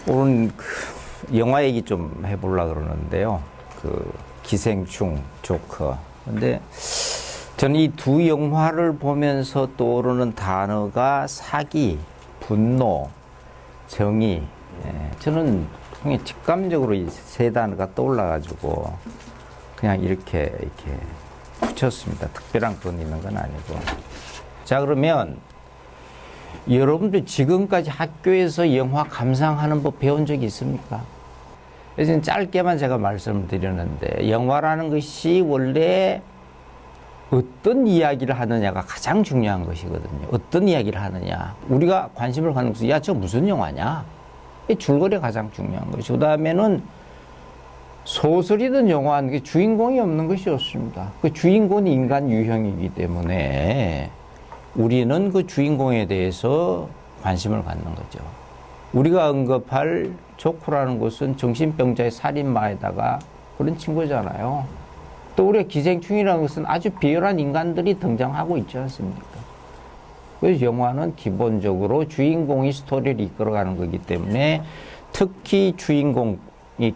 오늘 영화 얘기 좀 해보려고 그러는데요. 기생충, 조커. 근데 저는 이 두 영화를 보면서 떠오르는 단어가 사기, 분노, 정의. 저는 그냥 직감적으로 이 세 단어가 떠올라가지고 그냥 이렇게 붙였습니다. 특별한 건 있는 건 아니고. 자, 그러면 여러분들 지금까지 학교에서 영화 감상하는 법 배운 적이 있습니까? 그래서 짧게만 제가 말씀을 드렸는데, 영화라는 것이 원래 어떤 이야기를 하느냐가 가장 중요한 것이거든요. 어떤 이야기를 하느냐. 우리가 관심을 갖는 것은, 야, 저 무슨 영화냐? 이 줄거리가 가장 중요한 것이고, 그 다음에는 소설이든 영화는 게 주인공이 없는 것이 좋습니다. 그 주인공이 인간 유형이기 때문에 우리는 그 주인공에 대해서 관심을 갖는 거죠. 우리가 언급할 조커라는 것은 정신병자의 살인마에다가 그런 친구잖아요. 또 우리가 기생충이라는 것은 아주 비열한 인간들이 등장하고 있지 않습니까? 그래서 영화는 기본적으로 주인공이 스토리를 이끌어가는 거기 때문에 특히 주인공이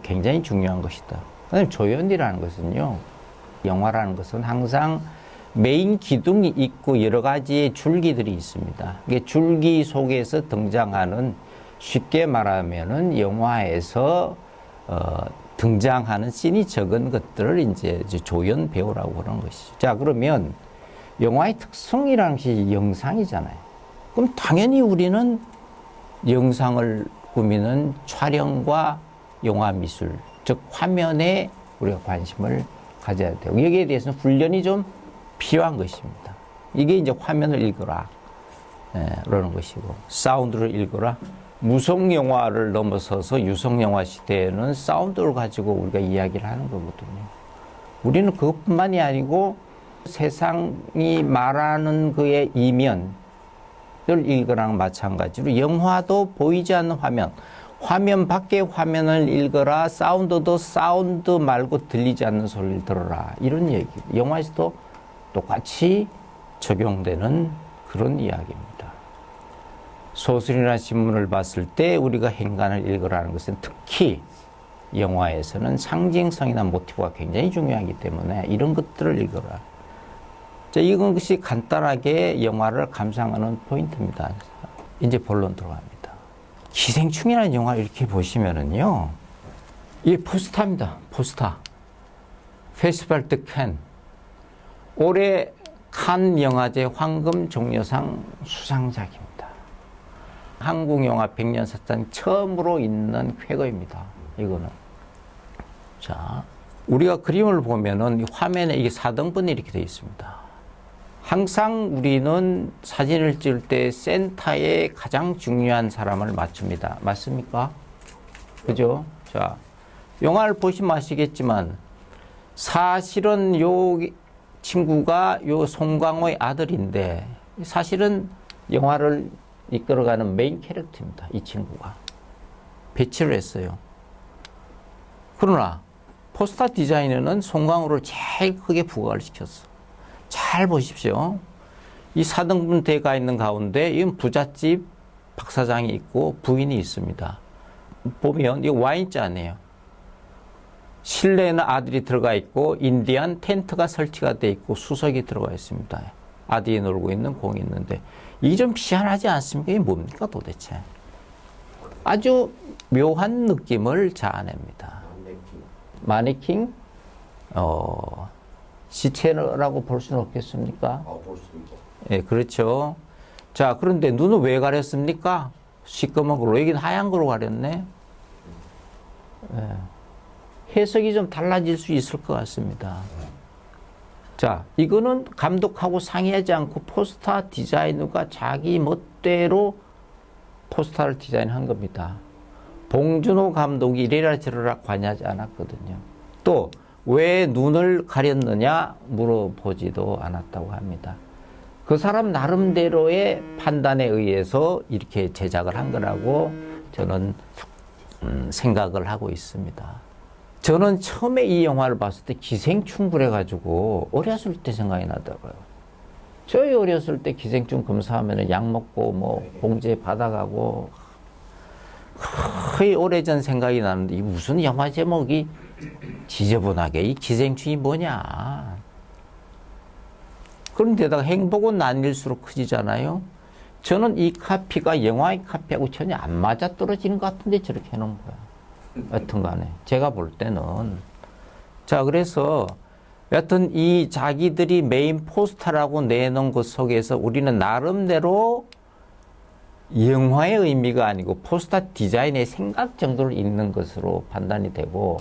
굉장히 중요한 것이다. 그다음에 조연이라는 것은요, 영화라는 것은 항상 메인 기둥이 있고 여러 가지의 줄기들이 있습니다. 이게 줄기 속에서 등장하는, 쉽게 말하면은 영화에서 등장하는 씬이 적은 것들을 이제 조연 배우라고 그러는 것이죠. 자, 그러면 영화의 특성이라는 것이 영상이잖아요. 그럼 당연히 우리는 영상을 꾸미는 촬영과 영화 미술, 즉 화면에 우리가 관심을 가져야 되고, 여기에 대해서는 훈련이 좀 필요한 것입니다. 이게 이제 화면을 읽어라, 그러는 것이고, 사운드를 읽어라. 무성 영화를 넘어서서 유성 영화 시대에는 사운드를 가지고 우리가 이야기를 하는 거거든요. 우리는 그것뿐만이 아니고 세상이 말하는 그의 이면을 읽으라는 마찬가지로 영화도 보이지 않는 화면, 화면 밖의 화면을 읽어라. 사운드도 사운드 말고 들리지 않는 소리를 들어라. 이런 얘기. 영화에서도 똑같이 적용되는 그런 이야기입니다. 소설이나 신문을 봤을 때 우리가 행간을 읽으라는 것은 특히 영화에서는 상징성이나 모티브가 굉장히 중요하기 때문에 이런 것들을 읽어라. 자, 이것이 간단하게 영화를 감상하는 포인트입니다. 이제 본론 들어갑니다. 기생충이라는 영화 이렇게 보시면은요, 이게 포스터입니다. 포스터. 페스티벌 드 캔. 올해 칸 영화제 황금 종려상 수상작입니다. 한국 영화 100년 사상 처음으로 있는 쾌거입니다. 이거는. 자, 우리가 그림을 보면은 화면에 이게 4등분이 이렇게 되어 있습니다. 항상 우리는 사진을 찍을 때 센터에 가장 중요한 사람을 맞춥니다. 맞습니까? 그죠? 자, 영화를 보시면 아시겠지만 사실은 요 친구가 요 송강호의 아들인데 사실은 영화를 이끌어가는 메인 캐릭터입니다. 이 친구가. 배치를 했어요. 그러나 포스터 디자이너는 송강호를 제일 크게 부각을 시켰어. 잘 보십시오. 이 4등분 대가 있는 가운데 이건 부잣집 박사장이 있고 부인이 있습니다. 보면 이거 와인잔이에요. 실내에는 아들이 들어가 있고 인디안 텐트가 설치가 돼 있고 수석이 들어가 있습니다. 아들이 놀고 있는 공이 있는데 이게 좀 희한하지 않습니까? 이게 뭡니까 도대체? 아주 묘한 느낌을 자아냅니다. 마네킹? 시체라고 볼 수는 없겠습니까? 볼 수 있죠. 예, 그렇죠. 자, 그런데 눈은 왜 가렸습니까? 시꺼먼 걸로. 여기는 하얀 걸로 가렸네. 예. 해석이 좀 달라질 수 있을 것 같습니다. 자, 이거는 감독하고 상의하지 않고 포스터 디자이너가 자기 멋대로 포스터를 디자인한 겁니다. 봉준호 감독이 이래라 저래라 관여하지 않았거든요. 또 왜 눈을 가렸느냐 물어보지도 않았다고 합니다. 그 사람 나름대로의 판단에 의해서 이렇게 제작을 한 거라고 저는 생각을 하고 있습니다. 저는 처음에 이 영화를 봤을 때 기생충 그래가지고 어렸을 때 생각이 나더라고요. 저희 어렸을 때 기생충 검사하면 약 먹고 뭐 봉지에 받아가고 거의 오래전 생각이 나는데 이 무슨 영화 제목이 지저분하게 이 기생충이 뭐냐. 그런데다가 행복은 나뉠수록 커지잖아요. 저는 이 카피가 영화의 카피하고 전혀 안 맞아떨어지는 것 같은데 저렇게 해놓은 거야. 여튼 간에 제가 볼 때는. 자, 그래서 여튼 이 자기들이 메인 포스터라고 내놓은 것 속에서 우리는 나름대로 영화의 의미가 아니고 포스터 디자인의 생각 정도를 읽는 것으로 판단이 되고,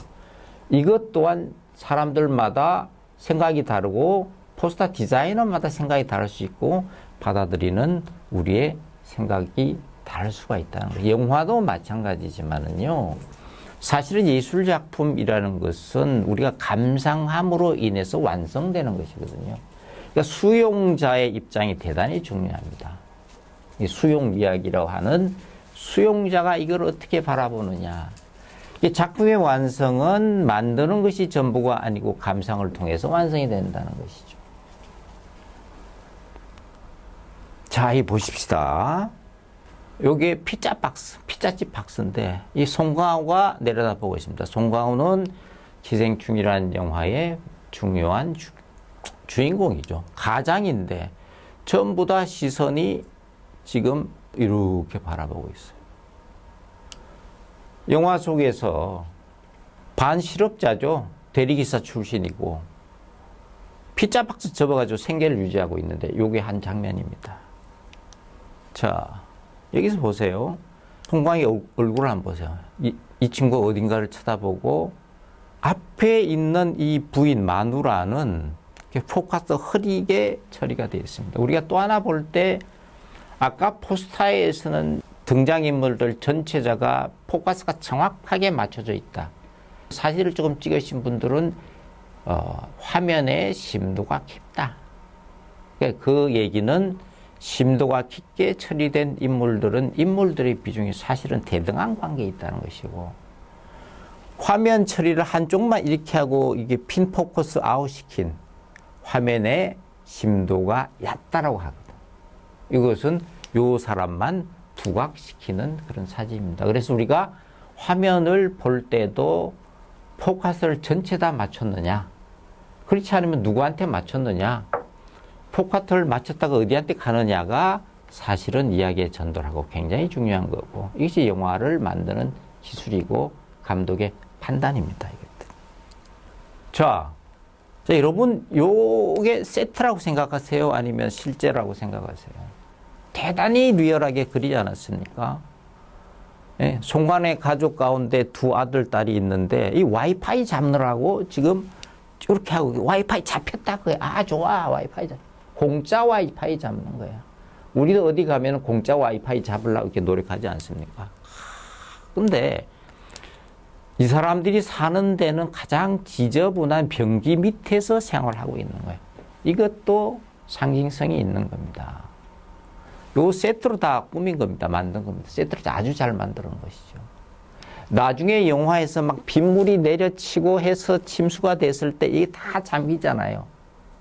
이것 또한 사람들마다 생각이 다르고 포스터 디자이너마다 생각이 다를 수 있고 받아들이는 우리의 생각이 다를 수가 있다는 거예요. 영화도 마찬가지지만은요. 사실은 예술작품이라는 것은 우리가 감상함으로 인해서 완성되는 것이거든요. 그러니까 수용자의 입장이 대단히 중요합니다. 이 수용 이야기라고 하는 수용자가 이걸 어떻게 바라보느냐. 이 작품의 완성은 만드는 것이 전부가 아니고 감상을 통해서 완성이 된다는 것이죠. 자, 이 보십시다. 요게 피자 박스, 피자집 박스인데 이 송강호가 내려다보고 있습니다. 송강호는 기생충이라는 영화의 중요한 주인공이죠. 가장인데 전부 다 시선이 지금 이렇게 바라보고 있어요. 영화 속에서 반실업자죠. 대리기사 출신이고 피자 박스 접어가지고 생계를 유지하고 있는데 요게 한 장면입니다. 자, 여기서 보세요. 송강호의 얼굴을 한번 보세요. 이 친구 어딘가를 쳐다보고 앞에 있는 이 부인 마누라는 포커스 흐리게 처리가 되어 있습니다. 우리가 또 하나 볼 때 아까 포스터에서는 등장인물들 전체자가 포커스가 정확하게 맞춰져 있다. 사진을 조금 찍으신 분들은 화면의 심도가 깊다. 그 얘기는 심도가 깊게 처리된 인물들은 인물들의 비중이 사실은 대등한 관계에 있다는 것이고, 화면 처리를 한쪽만 이렇게 하고 이게 핀 포커스 아웃 시킨 화면의 심도가 얕다라고 하거든. 이것은 요 사람만 부각시키는 그런 사진입니다. 그래서 우리가 화면을 볼 때도 포커스를 전체 다 맞췄느냐, 그렇지 않으면 누구한테 맞췄느냐, 포커스를 맞췄다가 어디한테 가느냐가 사실은 이야기의 전도라고 굉장히 중요한 거고, 이것이 영화를 만드는 기술이고 감독의 판단입니다. 자, 여러분 요게 세트라고 생각하세요? 아니면 실제라고 생각하세요? 대단히 리얼하게 그리지 않았습니까? 예, 송강호의 가족 가운데 두 아들, 딸이 있는데 이 와이파이 잡느라고 지금 이렇게 하고 와이파이 잡혔다 그래. 아, 좋아. 와이파이 잡. 공짜 와이파이 잡는 거야. 우리도 어디 가면 공짜 와이파이 잡으려고 이렇게 노력하지 않습니까? 근데 이 사람들이 사는 데는 가장 지저분한 변기 밑에서 생활하고 있는 거예요. 이것도 상징성이 있는 겁니다. 요 세트로 다 꾸민 겁니다. 만든 겁니다. 세트로 아주 잘 만드는 것이죠. 나중에 영화에서 막 빗물이 내려치고 해서 침수가 됐을 때 이게 다 잠기잖아요.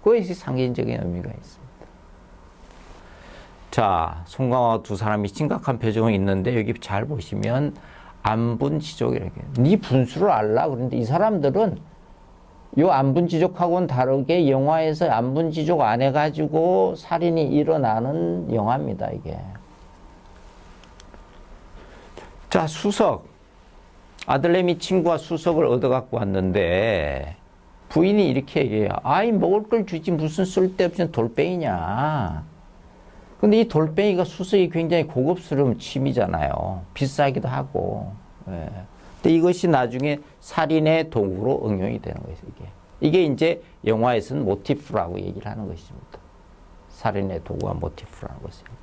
그것이 상징적인 의미가 있습니다. 자, 송강호 두 사람이 심각한 표정이 있는데 여기 잘 보시면 안분지족이라고 해요. 네 분수를 알라? 그런데 이 사람들은 요 안분지족하고는 다르게 영화에서 안분지족 안 해가지고 살인이 일어나는 영화입니다, 이게. 자, 수석. 아들내미 친구가 수석을 얻어갖고 왔는데 부인이 이렇게 얘기해요. 아이, 먹을 걸 주지 무슨 쓸데없는 돌뱅이냐. 근데 이 돌뱅이가 수석이 굉장히 고급스러운 취미잖아요. 비싸기도 하고. 예. 근데 이것이 나중에 살인의 도구로 응용이 되는 거예요, 이게. 이게 이제 영화에서는 모티프라고 얘기를 하는 것입니다. 살인의 도구와 모티프라는 것입니다.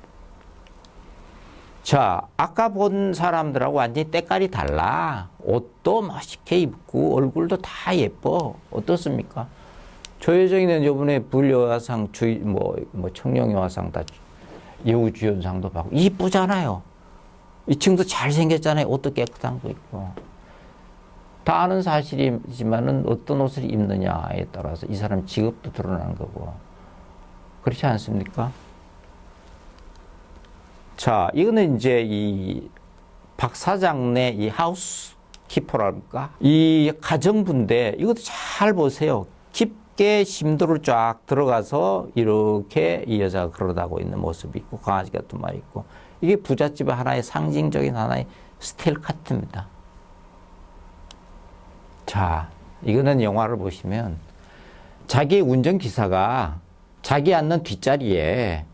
자, 아까 본 사람들하고 완전히 때깔이 달라. 옷도 멋있게 입고 얼굴도 다 예뻐. 어떻습니까? 조여정이는 요번에 불여화상, 청룡여화상 다 여우주연상도 받고 이쁘잖아요. 이 친구도 잘생겼잖아요. 옷도 깨끗한 거 입고. 다 아는 사실이지만은 어떤 옷을 입느냐에 따라서 이 사람 직업도 드러나는 거고. 그렇지 않습니까? 자, 이거는 이제 이 박 사장네 이 하우스 키퍼랄까? 이 가정부인데 이것도 잘 보세요. 깊게 심도를 쫙 들어가서 이렇게 이 여자가 걸어다고 있는 모습이 있고 강아지 같은 말이 있고 이게 부잣집의 하나의 상징적인 하나의 스타일 카트입니다. 자, 이거는 영화를 보시면 자기 운전기사가 자기 앉는 뒷자리에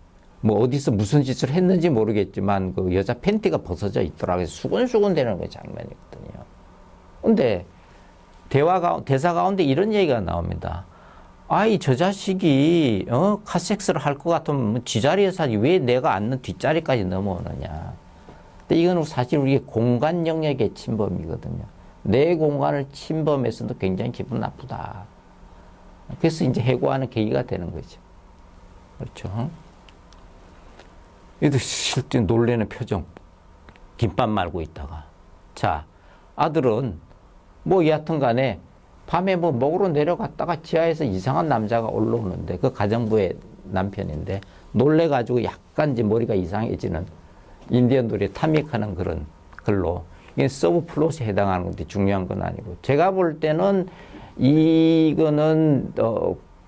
뭐 어디서 무슨 짓을 했는지 모르겠지만 그 여자 팬티가 벗어져 있더라고요. 수근수근 되는 그 장면이거든요. 근데 대사 가운데 이런 얘기가 나옵니다. 아이, 저 자식이, 카섹스를 할 것 같으면 지 자리에서 하지 왜 내가 앉는 뒷자리까지 넘어오느냐. 근데 이거는 사실 우리 공간 영역의 침범이거든요. 내 공간을 침범해서도 굉장히 기분 나쁘다. 그래서 이제 해고하는 계기가 되는 거죠. 그렇죠. 얘도 실제 놀래는 표정. 김밥 말고 있다가. 자, 아들은 뭐 여하튼 간에 밤에 뭐 먹으러 내려갔다가 지하에서 이상한 남자가 올라오는데 그 가정부의 남편인데 놀래가지고 약간 이제 머리가 이상해지는 인디언들이 탐닉하는 그런 글로 이게 서브 플롯에 해당하는 건데 중요한 건 아니고 제가 볼 때는 이거는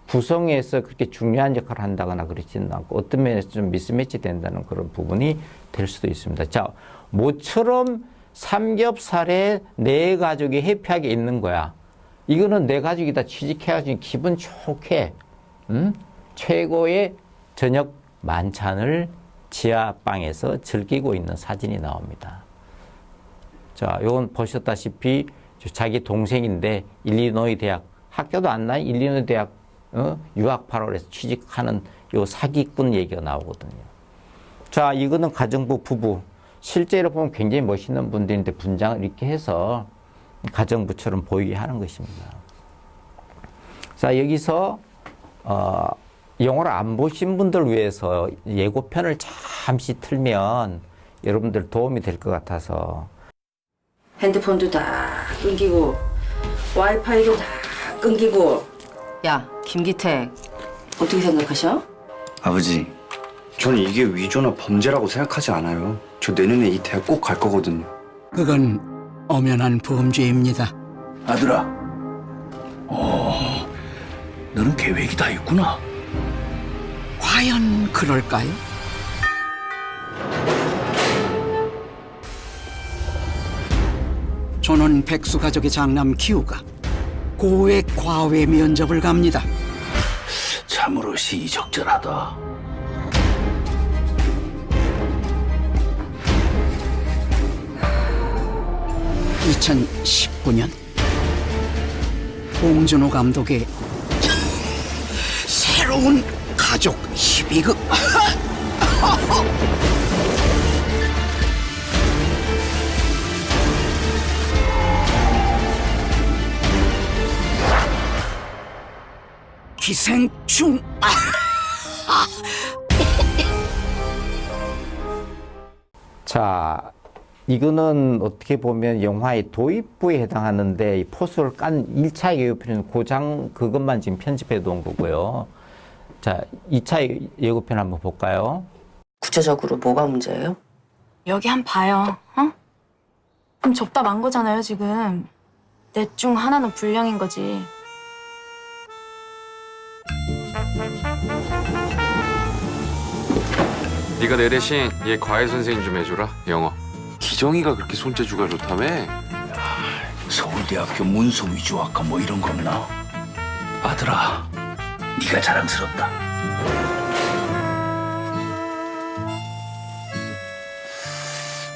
구성에서 그렇게 중요한 역할을 한다거나 그렇지는 않고 어떤 면에서 좀 미스매치 된다는 그런 부분이 될 수도 있습니다. 자, 모처럼 삼겹살에 내 가족이 해피하게 있는 거야. 이거는 내 가족이 다 취직해가지고 기분 좋게 최고의 저녁 만찬을 지하방에서 즐기고 있는 사진이 나옵니다. 자, 요건 보셨다시피 자기 동생인데 일리노이 대학 학교도 안 나이 일리노이 대학 유학파로 해서 취직하는 요 사기꾼 얘기가 나오거든요. 자, 이거는 가정부 부부. 실제로 보면 굉장히 멋있는 분들인데 분장을 이렇게 해서 가정부처럼 보이게 하는 것입니다. 자, 여기서 영화를 안 보신 분들 위해서 예고편을 잠시 틀면 여러분들 도움이 될 것 같아서. 핸드폰도 다 끊기고 와이파이도 다 끊기고. 야, 김기택 어떻게 생각하셔? 아버지, 저는 이게 위조나 범죄라고 생각하지 않아요. 저 내년에 이 대학 꼭 갈 거거든요. 그건 엄연한 범죄입니다. 아들아, 너는 계획이 다 있구나. 과연 그럴까요? 저는 백수 가족의 장남 기우가 고액 과외 면접을 갑니다. 참으로 시의적절하다. (2019년) 봉준호 감독의 새로운 가족 희비극. 기생충. 자, 이거는 어떻게 보면 영화의 도입부에 해당하는데 이 포스를 깐 1차 예고편은 고장 그것만 지금 편집해 놓은 거고요. 자, 2차 예고편 한번 볼까요? 구체적으로 뭐가 문제예요? 여기 한 봐요, 어? 그럼 접다 만 거잖아요, 지금. 넷 중 하나는 불량인 거지. 네가 내 대신 얘 과외 선생님 좀 해줘라, 영어. 기정이가 그렇게 손재주가 좋다며? 서울대학교 문서 위조학과 뭐 이런 거 없나? 아들아, 네가 자랑스럽다.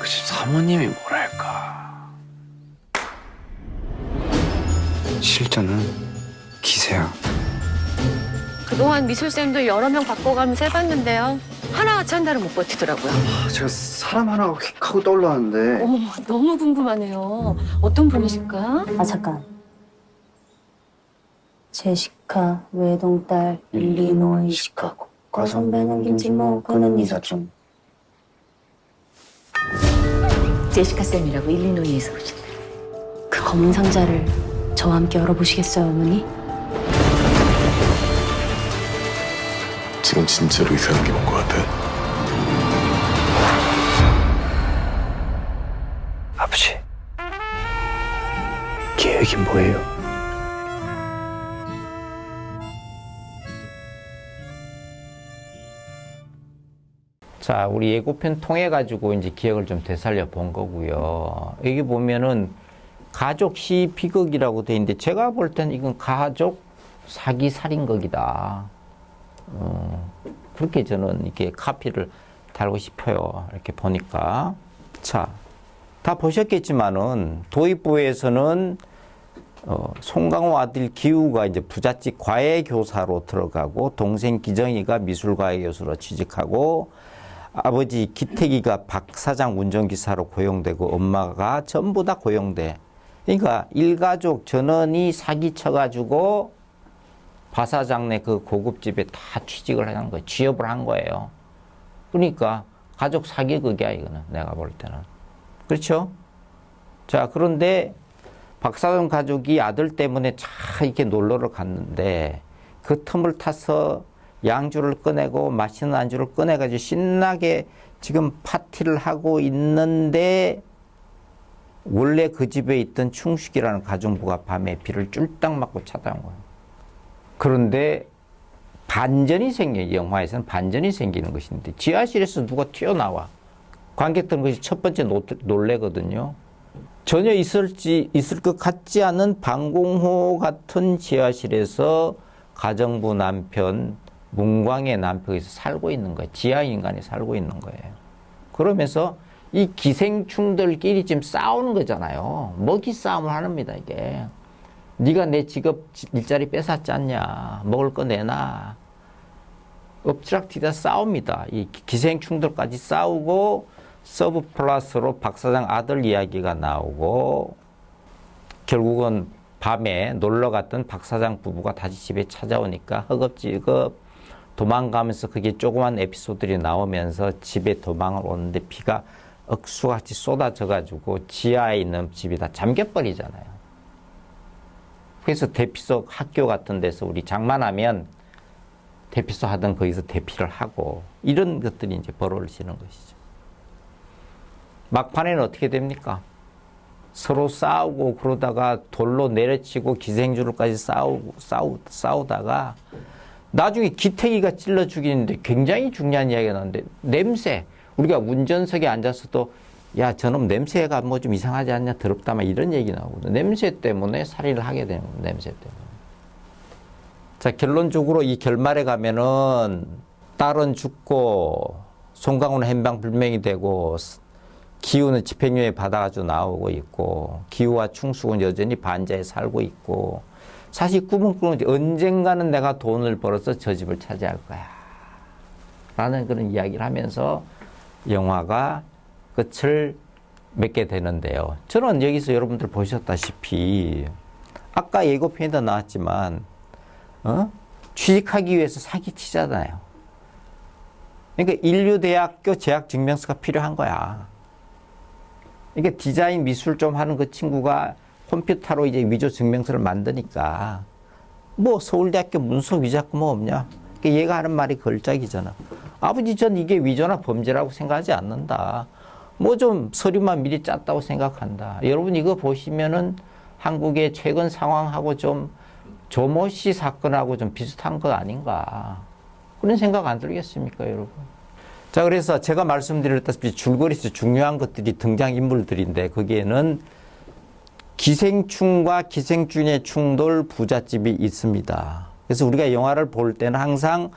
그 집 사모님이 뭐랄까. 실전은 기세야. 그동안 미술쌤도 여러 명 바꿔가면서 해봤는데요. 하나같이 한 달은 못 버티더라고요. 제가 사람 하나가 휙 하고 떠올랐는데. 어머, 너무 궁금하네요. 어떤 분이실까? 아, 잠깐. 제시카, 외동딸, 일리노이, 시카고. 과선배는 김진모, 그는 이사촌. 제시카 쌤이라고 일리노이에서 오신. 그 검은 상자를 저와 함께 열어보시겠어요, 어머니? 지금 진짜로 이상한 게 온 것 같아? 아버지, 계획이 뭐예요? 자, 우리 예고편 통해 가지고 이제 기억을 좀 되살려 본 거고요. 여기 보면은 가족 시위 비극이라고 돼 있는데 제가 볼 때는 이건 가족 사기 살인극이다. 그렇게 저는 이렇게 카피를 달고 싶어요. 이렇게 보니까. 자, 다 보셨겠지만은 도입부에서는 송강호 아들 기우가 이제 부잣집 과외교사로 들어가고 동생 기정이가 미술과외교수로 취직하고 아버지 기택이가 박 사장 운전기사로 고용되고 엄마가 전부 다 고용돼. 그러니까 일가족 전원이 사기쳐가지고 박 사장네 그 고급집에 다 취직을 하는 거예요. 취업을 한 거예요. 그러니까 가족 사기극이야 이거는 내가 볼 때는. 그렇죠? 자, 그런데 박 사장 가족이 아들 때문에 참 이렇게 놀러를 갔는데 그 틈을 타서 양주를 꺼내고 맛있는 안주를 꺼내가지고 신나게 지금 파티를 하고 있는데 원래 그 집에 있던 충식이라는 가정부가 밤에 비를 쫄딱 맞고 찾아온 거예요. 그런데 반전이 생겨요. 영화에서는 반전이 생기는 것인데 지하실에서 누가 튀어나와. 관객들은 그것이 첫 번째 놀래거든요. 전혀 있을 것 같지 않은 방공호 같은 지하실에서 가정부 남편, 문광의 남편이 살고 있는 거예요. 지하 인간이 살고 있는 거예요. 그러면서 이 기생충들끼리 지금 싸우는 거잖아요. 먹이 싸움을 합니다, 이게. 네가 내 직업 일자리 뺏었지 않냐. 먹을 거 내놔. 엎치락뒤다 싸웁니다. 이 기생충들까지 싸우고 서브 플러스로 박 사장 아들 이야기가 나오고 결국은 밤에 놀러 갔던 박 사장 부부가 다시 집에 찾아오니까 허겁지겁 도망가면서 그게 조그만 에피소드들이 나오면서 집에 도망을 오는데 비가 억수같이 쏟아져가지고 지하에 있는 집이 다 잠겨버리잖아요. 그래서 대피소 학교 같은 데서 우리 장만하면 대피소 하던 거기서 대피를 하고 이런 것들이 이제 벌어지는 것이죠. 막판에는 어떻게 됩니까? 서로 싸우고 그러다가 돌로 내려치고 기생주로까지 싸우다가 나중에 기태기가 찔러 죽이는데 굉장히 중요한 이야기가 나오는데 냄새. 우리가 운전석에 앉았어도 야 저놈 냄새가 뭐 좀 이상하지 않냐 더럽다 막 이런 얘기 나오거든요. 냄새 때문에 살인을 하게 되는 겁니다. 냄새 때문에. 자, 결론적으로 이 결말에 가면은 딸은 죽고 송강호는 행방불명이 되고 기우는 집행유예 받아가지고 나오고 있고 기우와 충숙은 여전히 반자에 살고 있고 사실 꿈은 꾸는데 언젠가는 내가 돈을 벌어서 저 집을 차지할 거야 라는 그런 이야기를 하면서 영화가 끝을 맺게 되는데요. 저는 여기서 여러분들 보셨다시피 아까 예고편에도 나왔지만 취직하기 위해서 사기치잖아요. 그러니까 인류대학교 재학증명서가 필요한 거야. 그러니까 디자인 미술 좀 하는 그 친구가 컴퓨터로 이제 위조 증명서를 만드니까 뭐 서울대학교 문서 위조학교 뭐 없냐. 그러니까 얘가 하는 말이 걸작이잖아. 아버지 전 이게 위조나 범죄라고 생각하지 않는다. 뭐 좀 서류만 미리 짰다고 생각한다. 여러분 이거 보시면은 한국의 최근 상황하고 좀 조모 씨 사건하고 좀 비슷한 것 아닌가. 그런 생각 안 들겠습니까, 여러분? 자, 그래서 제가 말씀드렸다시피 줄거리에서 중요한 것들이 등장인물들인데 거기에는 기생충과 기생충의 충돌 부잣집이 있습니다. 그래서 우리가 영화를 볼 때는 항상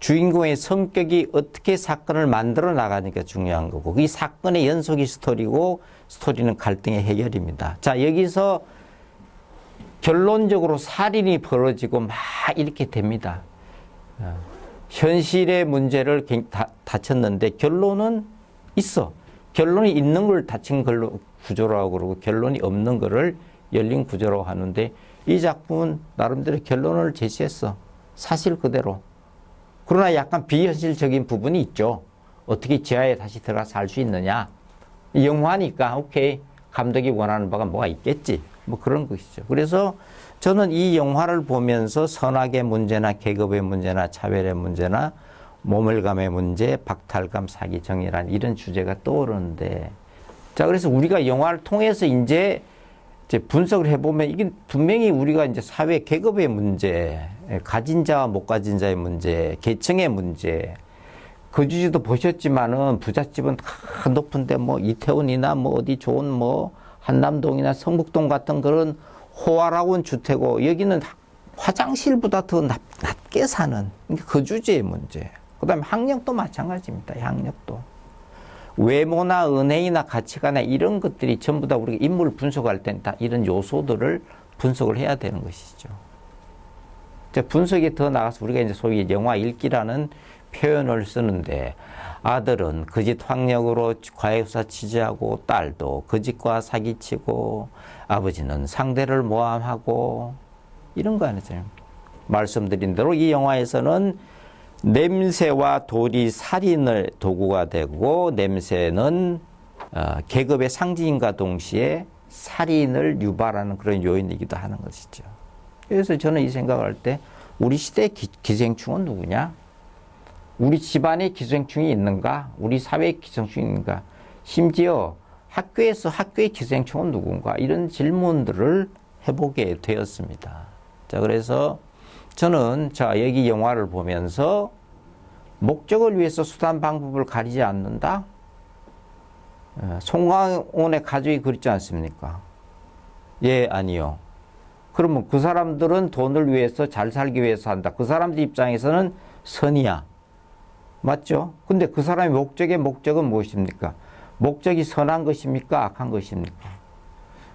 주인공의 성격이 어떻게 사건을 만들어 나가니까 중요한 거고 이 사건의 연속이 스토리고 스토리는 갈등의 해결입니다. 자, 여기서 결론적으로 살인이 벌어지고 막 이렇게 됩니다. 현실의 문제를 다쳤는데 결론은 있어. 결론이 있는 걸 다친 걸로 구조라고 그러고 결론이 없는 거를 열린 구조라고 하는데 이 작품은 나름대로 결론을 제시했어. 사실 그대로. 그러나 약간 비현실적인 부분이 있죠. 어떻게 지하에 다시 들어가 살 수 있느냐. 영화니까 오케이. 감독이 원하는 바가 뭐가 있겠지. 뭐 그런 것이죠. 그래서 저는 이 영화를 보면서 선악의 문제나 계급의 문제나 차별의 문제나 모멸감의 문제, 박탈감, 사기, 정의란 이런 주제가 떠오르는데 자, 그래서 우리가 영화를 통해서 이제 분석을 해보면 이게 분명히 우리가 이제 사회 계급의 문제, 가진 자와 못 가진 자의 문제, 계층의 문제, 거주지도 보셨지만은 부잣집은 다 높은데 뭐 이태원이나 뭐 어디 좋은 뭐 한남동이나 성북동 같은 그런 호화로운 주택이고 여기는 화장실보다 더 낮게 사는 거주지의 문제. 그 다음에 학력도 마찬가지입니다. 학력도. 외모나 은행이나 가치관이나 이런 것들이 전부 다 우리가 인물을 분석할 때는 다 이런 요소들을 분석을 해야 되는 것이죠. 분석이 더 나가서 우리가 이제 소위 영화 읽기라는 표현을 쓰는데 아들은 거짓 학력으로 과외사 취재하고 딸도 거짓과 사기치고 아버지는 상대를 모함하고 이런 거 아니죠. 말씀드린 대로 이 영화에서는 냄새와 돌이 살인의 도구가 되고 냄새는 계급의 상징인과 동시에 살인을 유발하는 그런 요인이기도 하는 것이죠. 그래서 저는 이 생각을 할 때 우리 시대의 기생충은 누구냐? 우리 집안에 기생충이 있는가? 우리 사회에 기생충이 있는가? 심지어 학교의 기생충은 누군가? 이런 질문들을 해보게 되었습니다. 자, 그래서 저는 여기 영화를 보면서 목적을 위해서 수단 방법을 가리지 않는다? 송강호의 가족이 그렇지 않습니까? 예, 아니요. 그러면 그 사람들은 돈을 위해서 잘 살기 위해서 한다. 그 사람들 입장에서는 선이야. 맞죠? 근데 그 사람의 목적은 무엇입니까? 목적이 선한 것입니까? 악한 것입니까?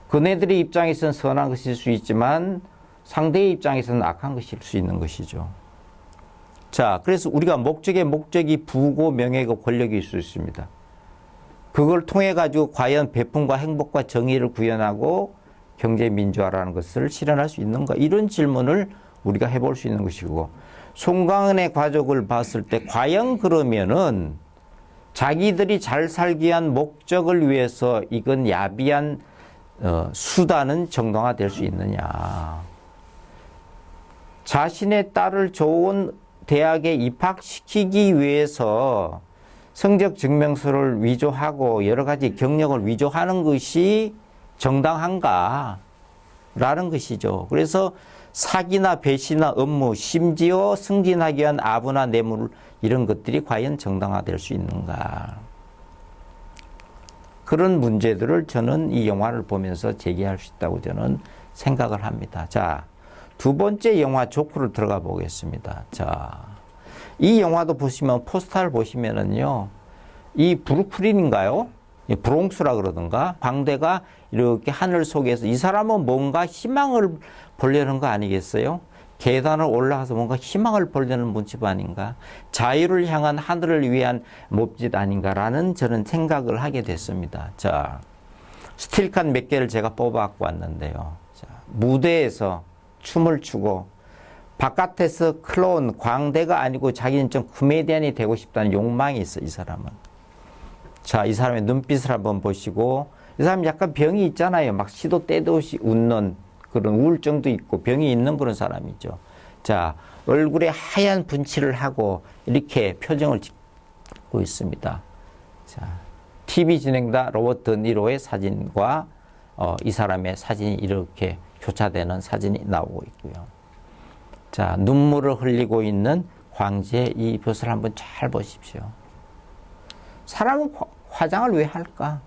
그네들의 입장에서는 선한 것일 수 있지만 상대의 입장에서는 악한 것일 수 있는 것이죠. 자, 그래서 우리가 목적이 부고 명예고 권력이 있을 수 있습니다. 그걸 통해 가지고 과연 배품과 행복과 정의를 구현하고 경제 민주화라는 것을 실현할 수 있는가? 이런 질문을 우리가 해볼 수 있는 것이고, 송강은의 가족을 봤을 때 과연 그러면은 자기들이 잘 살기 위한 목적을 위해서 이건 야비한 수단은 정당화될 수 있느냐? 자신의 딸을 좋은 대학에 입학시키기 위해서 성적 증명서를 위조하고 여러 가지 경력을 위조하는 것이 정당한가? 라는 것이죠. 그래서 사기나 배신이나 업무, 심지어 승진하기 위한 아부나 뇌물 이런 것들이 과연 정당화될 수 있는가? 그런 문제들을 저는 이 영화를 보면서 제기할 수 있다고 저는 생각을 합니다. 자, 두 번째 영화 조크를 들어가 보겠습니다. 자, 이 영화도 보시면 포스터를 보시면은요, 이 브루클린인가요? 브롱스라 그러던가 광대가 이렇게 하늘 속에서 이 사람은 뭔가 희망을 보려는 거 아니겠어요? 계단을 올라가서 뭔가 희망을 보려는 모습 아닌가? 자유를 향한 하늘을 위한 몸짓 아닌가라는 저는 생각을 하게 됐습니다. 자, 스틸칸 몇 개를 제가 뽑아갖고 왔는데요. 자, 무대에서 춤을 추고 바깥에서 클로운 광대가 아니고 자기는 좀 코미디언이 되고 싶다는 욕망이 있어, 이 사람은. 자, 이 사람의 눈빛을 한번 보시고, 이 사람 약간 병이 있잖아요. 막 시도 때도 없이 웃는 그런 우울증도 있고 병이 있는 그런 사람이죠. 자, 얼굴에 하얀 분칠을 하고 이렇게 표정을 짓고 있습니다. 자, TV 진행자 로버트 니로의 사진과 이 사람의 사진이 이렇게 교차되는 사진이 나오고 있고요. 자, 눈물을 흘리고 있는 광지의 이 벼슬 한번 잘 보십시오. 사람은 화장을 왜 할까?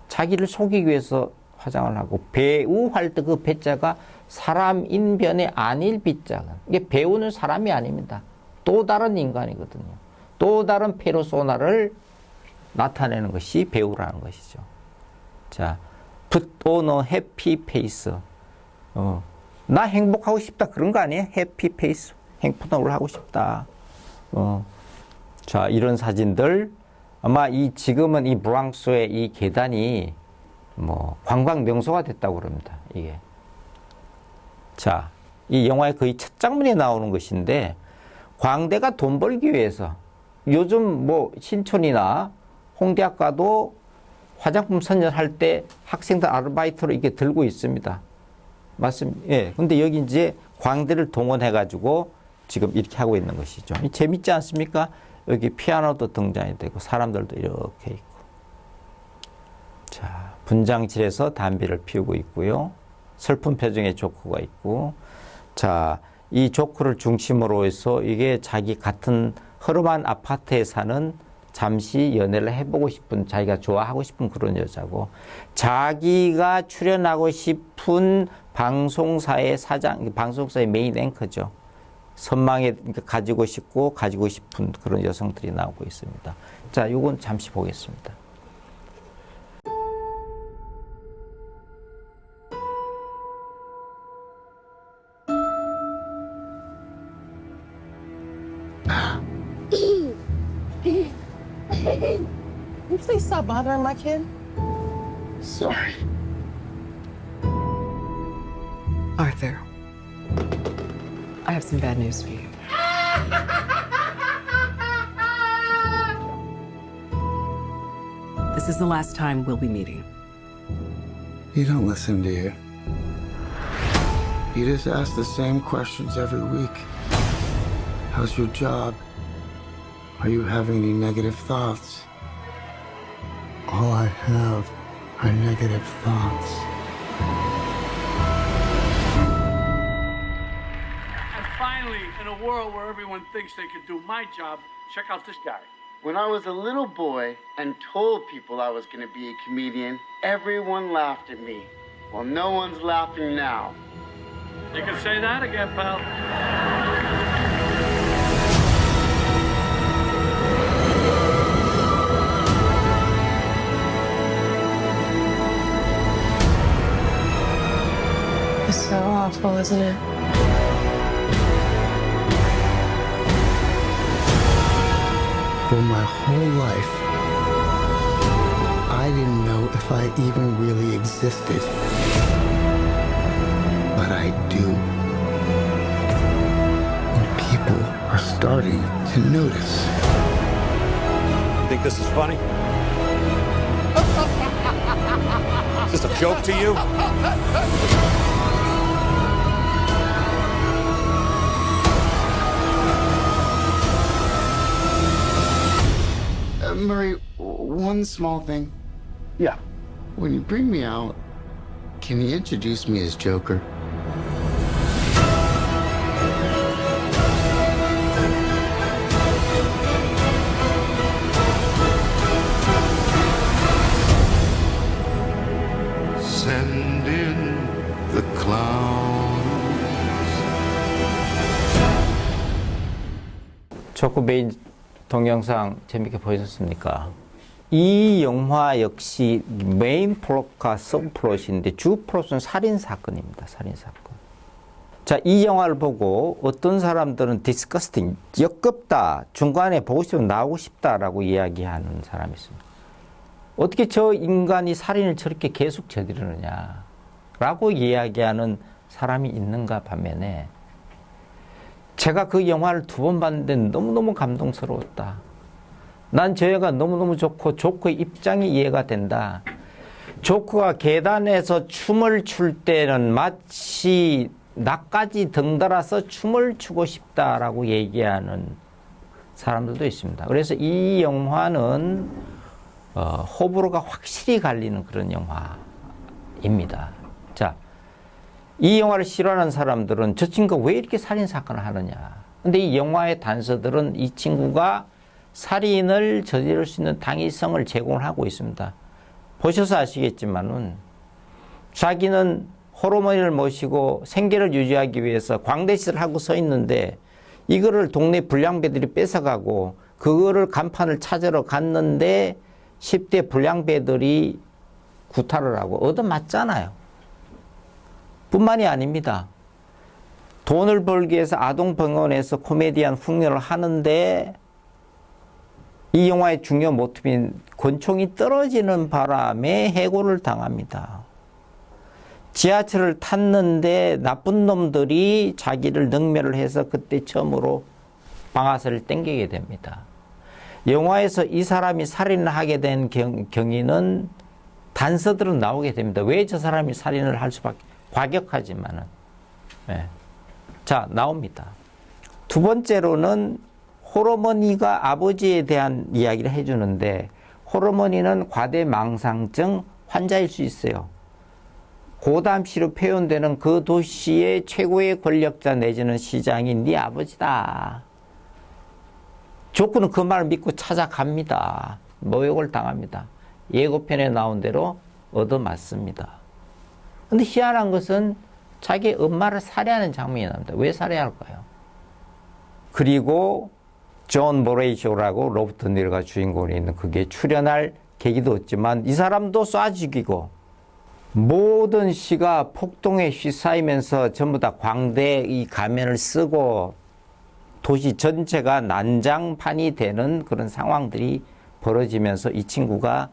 자기를 속이기 위해서 화장을 하고, 배우 할 때 그 배자가 사람 인변의 아닐 빗자가. 이게 배우는 사람이 아닙니다. 또 다른 인간이거든요. 또 다른 페르소나를 나타내는 것이 배우라는 것이죠. 자, put on a happy face. 나 행복하고 싶다 그런 거 아니에요? 해피 페이스. 행복한 얼굴 하고 싶다. 자, 이런 사진들. 아마 지금은 이 브랑스의 이 계단이 뭐 관광 명소가 됐다고 그럽니다. 이게. 자, 이 영화의 거의 첫 장면에 나오는 것인데, 광대가 돈 벌기 위해서 요즘 뭐 신촌이나 홍대학 가도 화장품 선전할 때 학생들 아르바이트로 이렇게 들고 있습니다. 맞습니다. 예. 근데 여기 이제 광대를 동원해가지고 지금 이렇게 하고 있는 것이죠. 재밌지 않습니까? 여기 피아노도 등장이 되고 사람들도 이렇게 있고. 자, 분장실에서 담배를 피우고 있고요. 슬픈 표정의 조커가 있고, 자, 이 조커를 중심으로 해서 이게 자기 같은 허름한 아파트에 사는 잠시 연애를 해보고 싶은, 자기가 좋아하고 싶은 그런 여자고, 자기가 출연하고 싶은 방송사의 사장, 방송사의 메인 앵커죠. 선망에 가지고 싶고 가지고 싶은 그런 여성들이 나오고 있습니다. 자, 이건 잠시 보겠습니다. Can you please stop bothering my kid? Sorry. Arthur, I have some bad news for you. This is the last time we'll be meeting. You don't listen, do you? You just ask the same questions every week. How's your job? Are you having any negative thoughts? All I have are negative thoughts. And finally, in a world where everyone thinks they could do my job, check out this guy. When I was a little boy and told people I was going to be a comedian, everyone laughed at me. Well, no one's laughing now. You can say that again, pal. It's so awful, isn't it? For my whole life, I didn't know if I even really existed. But I do. And people are starting to notice. You think this is funny? Is this a joke to you? Murray, one small thing. Yeah. When you bring me out, can you introduce me as Joker? Send in the clowns. 조커 메인 동영상 재밌게 보셨습니까? 이 영화 역시 메인 플롯과 서브 플롯인데 주 플롯은 살인 사건입니다. 살인 사건. 자, 이 영화를 보고 어떤 사람들은 디스커스팅, 역겹다, 중간에 보고 싶으면 나오고 싶다라고 이야기하는 사람이 있습니다. 어떻게 저 인간이 살인을 저렇게 계속 저지르느냐 라고 이야기하는 사람이 있는가 반면에 제가 그 영화를 2번 봤는데 너무너무 감동스러웠다. 난 저 영화가 너무너무 좋고 조커의 입장이 이해가 된다. 조커가 계단에서 춤을 출 때는 마치 나까지 덩달아서 춤을 추고 싶다라고 얘기하는 사람들도 있습니다. 그래서 이 영화는 호불호가 확실히 갈리는 그런 영화입니다. 자, 이 영화를 싫어하는 사람들은 저 친구가 왜 이렇게 살인사건을 하느냐. 근데 이 영화의 단서들은 이 친구가 살인을 저지를 수 있는 당위성을 제공을 하고 있습니다. 보셔서 아시겠지만은 자기는 호르몬을 모시고 생계를 유지하기 위해서 광대시를 하고 서 있는데 이거를 동네 불량배들이 뺏어가고 그거를 간판을 찾으러 갔는데 10대 불량배들이 구타를 하고 얻어맞잖아요. 뿐만이 아닙니다. 돈을 벌기 위해서 아동병원에서 코미디언 흉내를 하는데 이 영화의 중요 모티브인 권총이 떨어지는 바람에 해고를 당합니다. 지하철을 탔는데 나쁜 놈들이 자기를 능멸을 해서 그때 처음으로 방아쇠를 당기게 됩니다. 영화에서 이 사람이 살인을 하게 된 경위는 단서들은 나오게 됩니다. 왜 저 사람이 살인을 할 수밖에, 과격하지만은. 네. 자, 나옵니다. 2번째로는 호르머니가 아버지에 대한 이야기를 해주는데 호르머니는 과대망상증, 환자일 수 있어요. 고담시로 표현되는 그 도시의 최고의 권력자 내지는 시장이 네 아버지다. 조건은 그 말을 믿고 찾아갑니다. 모욕을 당합니다. 예고편에 나온 대로 얻어맞습니다. 근데 희한한 것은 자기 엄마를 살해하는 장면이 나옵니다. 왜 살해할까요? 그리고 존 모레이쇼라고 로버트 니르가 주인공이 있는 그게 출연할 계기도 없지만 이 사람도 쏴 죽이고 모든 시가 폭동에 휘싸이면서 전부 다 광대 이 가면을 쓰고 도시 전체가 난장판이 되는 그런 상황들이 벌어지면서 이 친구가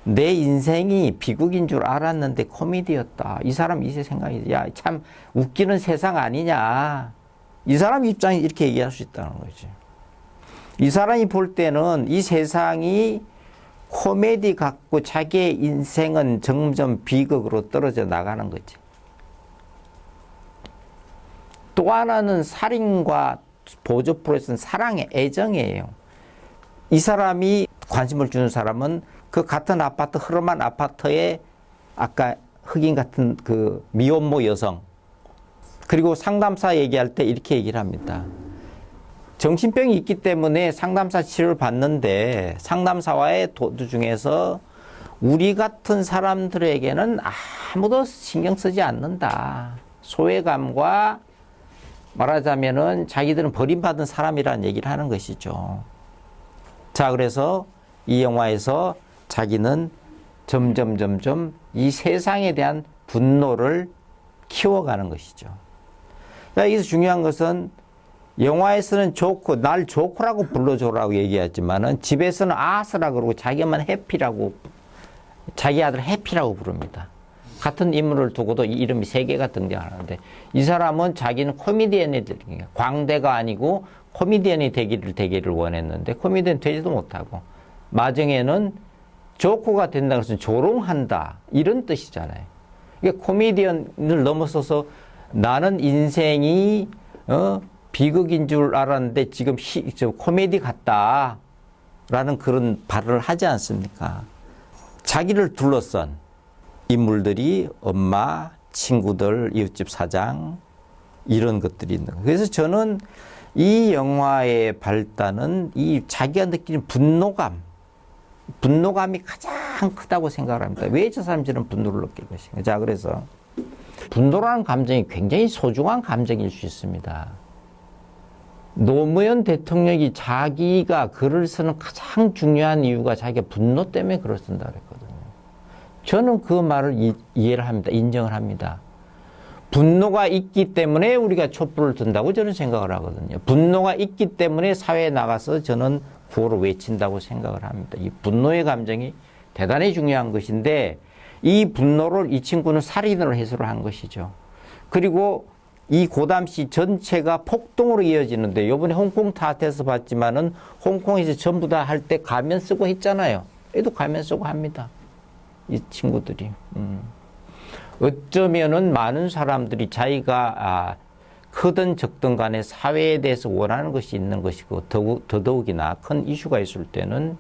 내 인생이 비극인 줄 알았는데 코미디였다. 이 사람 이제 생각이 야, 참 웃기는 세상 아니냐. 이 사람 입장에 이렇게 얘기할 수 있다는 거지. 이 사람이 볼 때는 이 세상이 코미디 같고 자기의 인생은 점점 비극으로 떨어져 나가는 거지. 또 하나는 살인과 보조 프로에서는 사랑의 애정이에요. 이 사람이 관심을 주는 사람은 그 같은 아파트, 흐름한 아파트에 아까 흑인 같은 그 미혼모 여성, 그리고 상담사 얘기할 때 이렇게 얘기를 합니다. 정신병이 있기 때문에 상담사 치료를 받는데 상담사와의 도두 중에서 우리 같은 사람들에게는 아무도 신경 쓰지 않는다. 소외감과 말하자면은 자기들은 버림받은 사람이라는 얘기를 하는 것이죠. 자, 그래서 이 영화에서 자기는 점점 이 세상에 대한 분노를 키워가는 것이죠. 여기서 중요한 것은 영화에서는 조코, 날 조코라고 불러줘라고 얘기했지만은 집에서는 아스라 그러고 자기만 해피라고, 자기 아들 해피라고 부릅니다. 같은 인물을 두고도 이 이름이 3개가 등장하는데 이 사람은 자기는 코미디언이 되기를, 광대가 아니고 코미디언이 되기를 원했는데 코미디언 되지도 못하고 마정에는 조코가 된다는 것은 조롱한다 이런 뜻이잖아요. 그러니까 코미디언을 넘어서서 나는 인생이 비극인 줄 알았는데 지금 코미디 같다라는 그런 발언을 하지 않습니까? 자기를 둘러싼 인물들이 엄마, 친구들, 이웃집 사장 이런 것들이 있는 거예요. 그래서 저는 이 영화의 발단은 이 자기가 느끼는 분노감이 가장 크다고 생각을 합니다. 왜 저 사람이 저런 분노를 느낄 것인가. 자, 그래서 분노라는 감정이 굉장히 소중한 감정일 수 있습니다. 노무현 대통령이 자기가 글을 쓰는 가장 중요한 이유가 자기가 분노 때문에 글을 쓴다 그랬거든요. 저는 그 말을 이해를 합니다. 인정을 합니다. 분노가 있기 때문에 우리가 촛불을 든다고 저는 생각을 하거든요. 분노가 있기 때문에 사회에 나가서 저는 구호를 외친다고 생각을 합니다. 이 분노의 감정이 대단히 중요한 것인데 이 분노를 이 친구는 살인으로 해소를 한 것이죠. 그리고 이 고담시 전체가 폭동으로 이어지는데 요번에 홍콩 탓해서 봤지만은 홍콩에서 전부 다 할 때 가면 쓰고 했잖아요. 얘도 가면 쓰고 합니다. 이 친구들이. 어쩌면은 많은 사람들이 자기가 크든 적든 간에 사회에 대해서 원하는 것이 있는 것이고 더더욱이나 큰 이슈가 있을 때는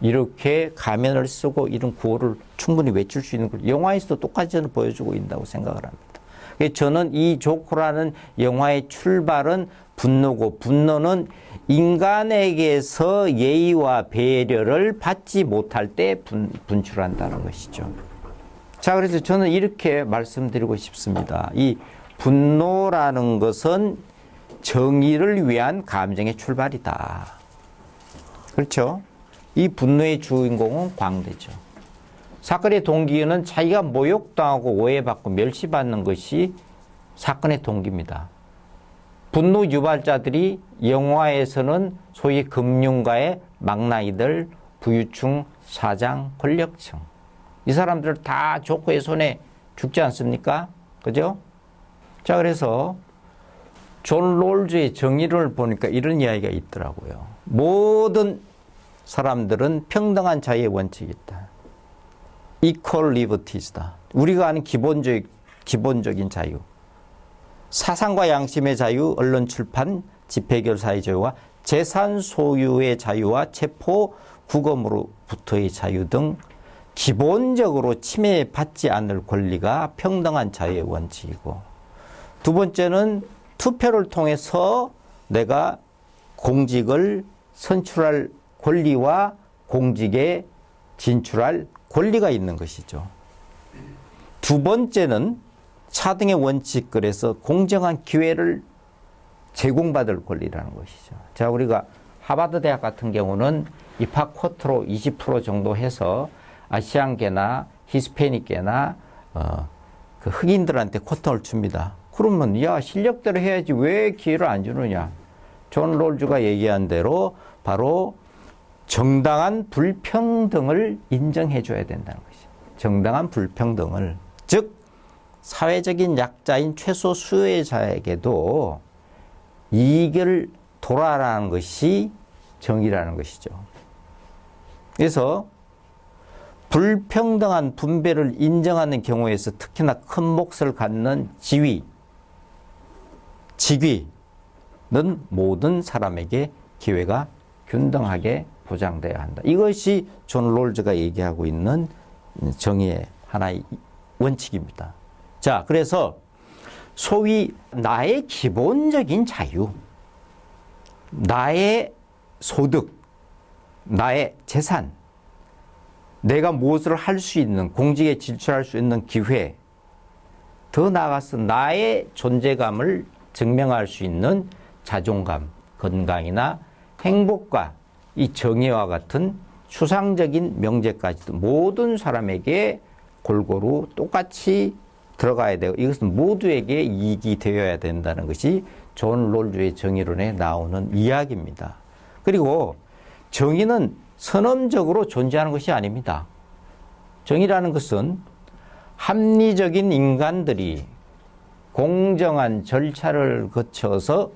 이렇게 가면을 쓰고 이런 구호를 충분히 외칠 수 있는 걸 영화에서도 똑같이 저는 보여주고 있다고 생각을 합니다. 저는 이 조코라는 영화의 출발은 분노고 분노는 인간에게서 예의와 배려를 받지 못할 때 분출한다는 것이죠. 자, 그래서 저는 이렇게 말씀드리고 싶습니다. 이 분노라는 것은 정의를 위한 감정의 출발이다. 그렇죠? 이 분노의 주인공은 광대죠. 사건의 동기는 자기가 모욕당하고 오해받고 멸시받는 것이 사건의 동기입니다. 분노 유발자들이 영화에서는 소위 금융가의 막나이들, 부유층, 사장, 권력층. 이 사람들 다 조코의 손에 죽지 않습니까? 그죠? 자, 그래서 존 롤즈의 정의를 보니까 이런 이야기가 있더라고요. 모든 사람들은 평등한 자유의 원칙이 있다. Equal liberties다. 우리가 아는 기본적인 자유. 사상과 양심의 자유, 언론 출판, 집회 결사의 자유와 재산 소유의 자유와 체포, 구금으로부터의 자유 등 기본적으로 침해받지 않을 권리가 평등한 자유의 원칙이고, 두 번째는 투표를 통해서 내가 공직을 선출할 권리와 공직에 진출할 권리가 있는 것이죠. 두 번째는 차등의 원칙, 그래서 공정한 기회를 제공받을 권리라는 것이죠. 자, 우리가 하버드 대학 같은 경우는 입학 쿼터로 20% 정도 해서 아시안계나 히스패닉계나 그 흑인들한테 쿼터를 줍니다. 그러면 야, 실력대로 해야지 왜 기회를 안 주느냐. 존 롤즈가 얘기한 대로 바로 정당한 불평등을 인정해 줘야 된다는 것이죠. 정당한 불평등을. 즉 사회적인 약자인 최소 수혜자에게도 이익을 돌아라는 것이 정의라는 것이죠. 그래서 불평등한 분배를 인정하는 경우에서 특히나 큰 몫을 갖는 지위, 직위는 모든 사람에게 기회가 균등하게 보장돼야 한다. 이것이 존 롤즈가 얘기하고 있는 정의의 하나의 원칙입니다. 자, 그래서 소위 나의 기본적인 자유, 나의 소득, 나의 재산, 내가 무엇을 할 수 있는, 공직에 진출할 수 있는 기회, 더 나아가서 나의 존재감을 증명할 수 있는 자존감, 건강이나 행복과 이 정의와 같은 추상적인 명제까지도 모든 사람에게 골고루 똑같이 들어가야 되고, 이것은 모두에게 이익이 되어야 된다는 것이 존 롤즈의 정의론에 나오는 이야기입니다. 그리고 정의는 선언적으로 존재하는 것이 아닙니다. 정의라는 것은 합리적인 인간들이 공정한 절차를 거쳐서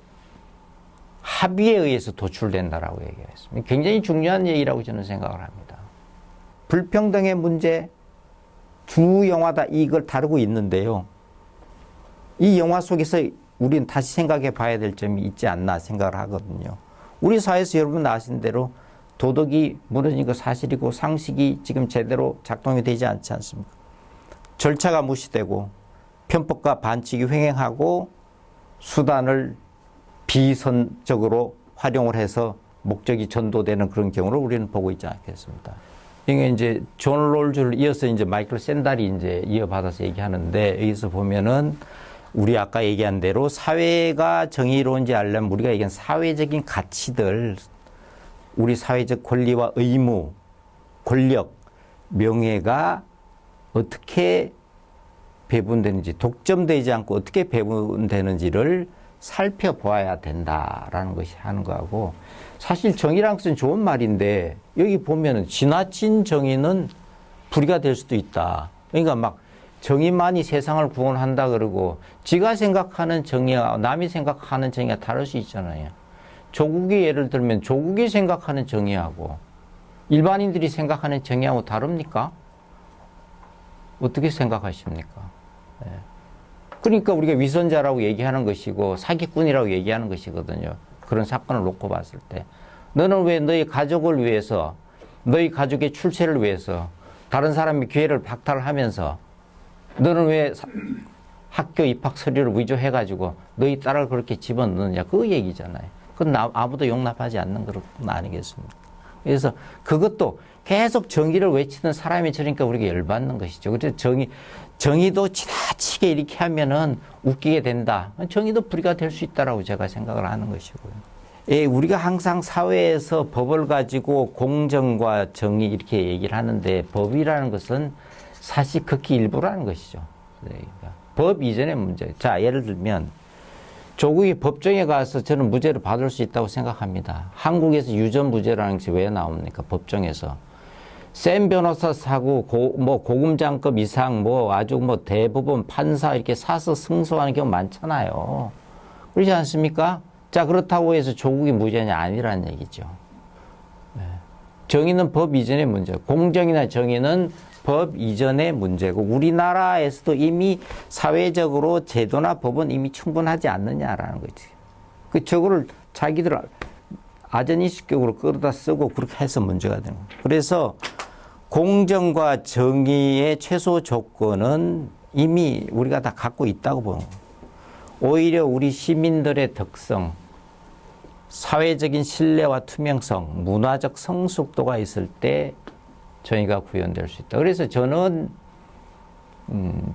합의에 의해서 도출된다라고 얘기했습니다. 굉장히 중요한 얘기라고 저는 생각을 합니다. 불평등의 문제, 두 영화다 이걸 다루고 있는데요. 이 영화 속에서 우리는 다시 생각해 봐야 될 점이 있지 않나 생각을 하거든요. 우리 사회에서 여러분 아시는 대로 도덕이 무너진 거 사실이고 상식이 지금 제대로 작동이 되지 않지 않습니까? 절차가 무시되고 편법과 반칙이 횡행하고 수단을 비선적으로 활용을 해서 목적이 전도되는 그런 경우를 우리는 보고 있지 않겠습니다. 이게 이제 존 롤즈를 이어서 이제 마이클 샌달이 이제 이어받아서 얘기하는데, 여기서 보면은 우리 아까 얘기한 대로 사회가 정의로운지 알려면 우리가 얘기한 사회적인 가치들, 우리 사회적 권리와 의무, 권력, 명예가 어떻게 배분되는지, 독점되지 않고 어떻게 배분되는지를 살펴보아야 된다라는 것이 하는 거하고, 사실 정의라는 것은 좋은 말인데 여기 보면은 지나친 정의는 불의가 될 수도 있다. 그러니까 막 정의만이 세상을 구원한다 그러고 지가 생각하는 정의와 남이 생각하는 정의가 다를 수 있잖아요. 조국이 예를 들면 조국이 생각하는 정의하고 일반인들이 생각하는 정의하고 다릅니까? 어떻게 생각하십니까? 네. 그러니까 우리가 위선자라고 얘기하는 것이고 사기꾼이라고 얘기하는 것이거든요. 그런 사건을 놓고 봤을 때. 너는 왜 너희 가족을 위해서, 너희 가족의 출세를 위해서 다른 사람의 기회를 박탈하면서 너는 왜 학교 입학 서류를 위조해가지고 너희 딸을 그렇게 집어넣느냐. 그 얘기잖아요. 그건 아무도 용납하지 않는 그런 아니겠습니까? 그래서 그것도 계속 정의를 외치는 사람이 저러니까 우리가 열받는 것이죠. 그래서 정의도 지나치게 이렇게 하면은 웃기게 된다. 정의도 불의가 될 수 있다라고 제가 생각을 하는 것이고요. 예, 우리가 항상 사회에서 법을 가지고 공정과 정의 이렇게 얘기를 하는데 법이라는 것은 사실 극히 일부라는 것이죠. 그러니까 법 이전의 문제. 자, 예를 들면 조국이 법정에 가서 저는 무죄를 받을 수 있다고 생각합니다. 한국에서 유전무죄라는 것이 왜 나옵니까? 법정에서. 센 변호사 사고, 고금장급 이상, 아주 대부분 판사 이렇게 사서 승소하는 경우 많잖아요. 그렇지 않습니까? 자, 그렇다고 해서 조국이 무죄냐? 아니라는 얘기죠. 네. 정의는 법 이전의 문제. 공정이나 정의는 법 이전의 문제고, 우리나라에서도 이미 사회적으로 제도나 법은 이미 충분하지 않느냐라는 거지. 저거를 자기들 아전인식격으로 끌어다 쓰고 그렇게 해서 문제가 되는 거예요. 그래서 공정과 정의의 최소 조건은 이미 우리가 다 갖고 있다고 보는 거예요. 오히려 우리 시민들의 덕성, 사회적인 신뢰와 투명성, 문화적 성숙도가 있을 때 정의가 구현될 수 있다. 그래서 저는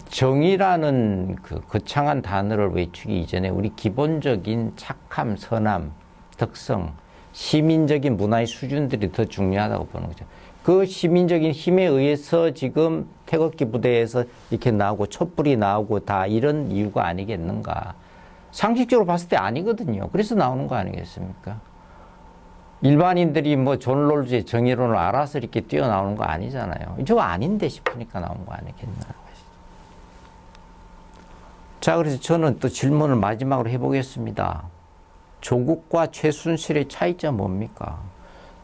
정의라는 그 거창한 단어를 외치기 이전에 우리 기본적인 착함, 선함, 덕성, 시민적인 문화의 수준들이 더 중요하다고 보는 거죠. 그 시민적인 힘에 의해서 지금 태극기 부대에서 이렇게 나오고 촛불이 나오고 다 이런 이유가 아니겠는가. 상식적으로 봤을 때 아니거든요. 그래서 나오는 거 아니겠습니까? 일반인들이 뭐 존 롤즈의 정의론을 알아서 이렇게 뛰어나오는 거 아니잖아요. 저거 아닌데 싶으니까 나온 거 아니겠나. 자, 그래서 저는 또 질문을 마지막으로 해보겠습니다. 조국과 최순실의 차이점 뭡니까?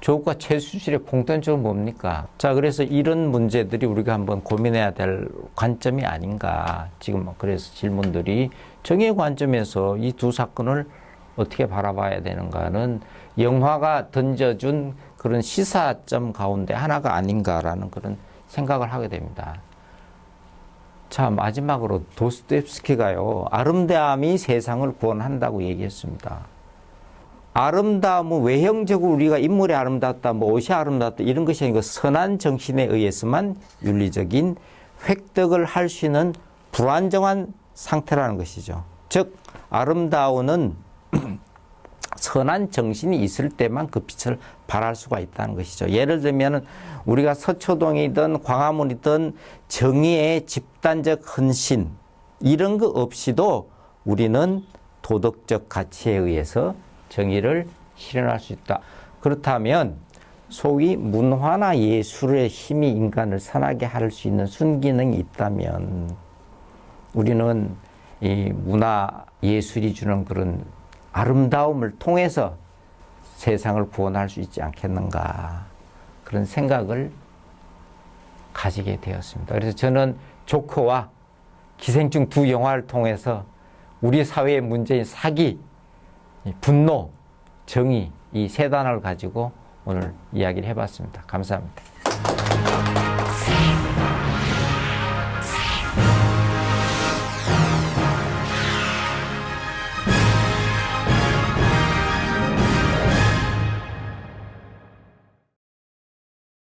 조국과 최순실의 공통점은 뭡니까? 자, 그래서 이런 문제들이 우리가 한번 고민해야 될 관점이 아닌가. 지금 그래서 질문들이 정의의 관점에서 이 두 사건을 어떻게 바라봐야 되는가는 영화가 던져준 그런 시사점 가운데 하나가 아닌가라는 그런 생각을 하게 됩니다. 자, 마지막으로 도스토옙스키가요, 아름다움이 세상을 구원한다고 얘기했습니다. 아름다움은 외형적으로 우리가 인물이 아름답다, 뭐 옷이 아름답다 이런 것이 아니고 선한 정신에 의해서만 윤리적인 획득을 할 수 있는 불안정한 상태라는 것이죠. 즉 아름다움은 선한 정신이 있을 때만 그 빛을 발할 수가 있다는 것이죠. 예를 들면 우리가 서초동이든 광화문이든 정의의 집단적 헌신 이런 거 없이도 우리는 도덕적 가치에 의해서 정의를 실현할 수 있다. 그렇다면 소위 문화나 예술의 힘이 인간을 선하게 할 수 있는 순기능이 있다면 우리는 이 문화 예술이 주는 그런 아름다움을 통해서 세상을 구원할 수 있지 않겠는가 그런 생각을 가지게 되었습니다. 그래서 저는 조커와 기생충 두 영화를 통해서 우리 사회의 문제인 사기, 분노, 정의 이 세 단어를 가지고 오늘 이야기를 해봤습니다. 감사합니다.